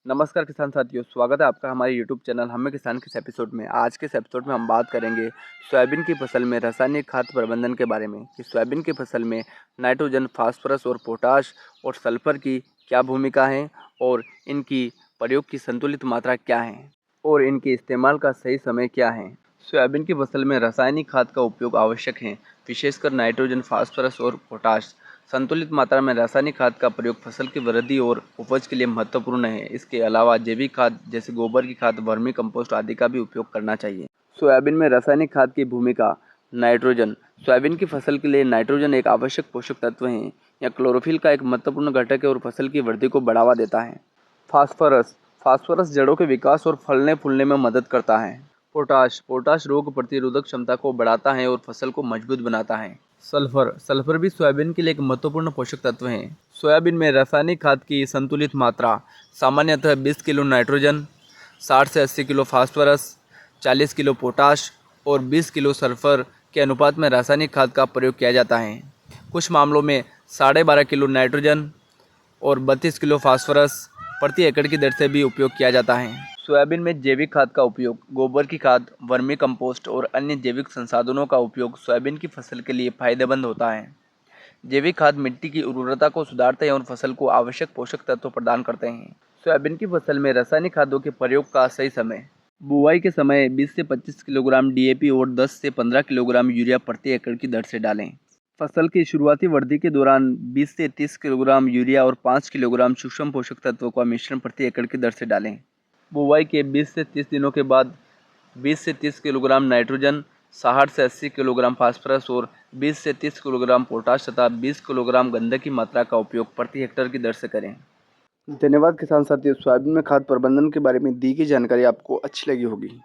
नमस्कार किसान साथियों, स्वागत है आपका हमारे यूट्यूब चैनल हमें किसान के इस एपिसोड में। आज के इस एपिसोड में हम बात करेंगे सोयाबीन की फसल में रासायनिक खाद प्रबंधन के बारे में कि सोयाबीन की फसल में नाइट्रोजन, फास्फोरस और पोटाश और सल्फर की क्या भूमिका है और इनकी प्रयोग की संतुलित मात्रा क्या है और इनके इस्तेमाल का सही समय क्या है। सोयाबीन की फसल में रासायनिक खाद का उपयोग आवश्यक है, विशेषकर नाइट्रोजन, फास्फोरस और पोटाश। संतुलित मात्रा में रासायनिक खाद का प्रयोग फसल की वृद्धि और उपज के लिए महत्वपूर्ण है। इसके अलावा जैविक खाद जैसे गोबर की खाद, वर्मी कंपोस्ट आदि का भी उपयोग करना चाहिए। सोयाबीन में रासायनिक खाद की भूमिका। नाइट्रोजन। सोयाबीन की फसल के लिए नाइट्रोजन एक आवश्यक पोषक तत्व है। यह क्लोरोफिल का एक महत्वपूर्ण घटक है और फसल की वृद्धि को बढ़ावा देता है। फास्फोरस। फास्फोरस जड़ों के विकास और फलने फूलने में मदद करता है। पोटाश। पोटाश रोग प्रतिरोधक क्षमता को बढ़ाता है और फसल को मजबूत बनाता है। सल्फर। सल्फर भी सोयाबीन के लिए एक महत्वपूर्ण पोषक तत्व है। सोयाबीन में रासायनिक खाद की संतुलित मात्रा सामान्यतः 20 किलो नाइट्रोजन, 60 से 80 किलो फास्फोरस, 40 किलो पोटाश और 20 किलो सल्फर के अनुपात में रासायनिक खाद का प्रयोग किया जाता है। कुछ मामलों में 12.5 किलो नाइट्रोजन और 32 किलो फास्फोरस प्रति एकड़ की दर से भी उपयोग किया जाता है। सोयाबीन में जैविक खाद का उपयोग। गोबर की खाद, वर्मी कंपोस्ट और अन्य जैविक संसाधनों का उपयोग सोयाबीन की फसल के लिए फायदेमंद होता है। जैविक खाद मिट्टी की उर्वरता को सुधारते हैं और फसल को आवश्यक पोषक तत्व प्रदान करते हैं। सोयाबीन की फसल में रासायनिक खादों के प्रयोग का सही समय। बुआई के समय 20 से 25 किलोग्राम डीएपी और 10 से 15 किलोग्राम यूरिया प्रति एकड़ की दर से डालें। फसल की शुरुआती वृद्धि के दौरान 20 से 30 किलोग्राम यूरिया और 5 किलोग्राम सूक्ष्म पोषक तत्वों का मिश्रण प्रति एकड़ की दर से डालें। बुवाई के 20 से 30 दिनों के बाद 20 से 30 किलोग्राम नाइट्रोजन, 60 से 80 किलोग्राम फास्फोरस और 20 से 30 किलोग्राम पोटाश तथा 20 किलोग्राम गंधक की मात्रा का उपयोग प्रति हेक्टेयर की दर से करें। धन्यवाद किसान साथियों। सोयाबीन में खाद प्रबंधन के बारे में दी गई जानकारी आपको अच्छी लगी होगी।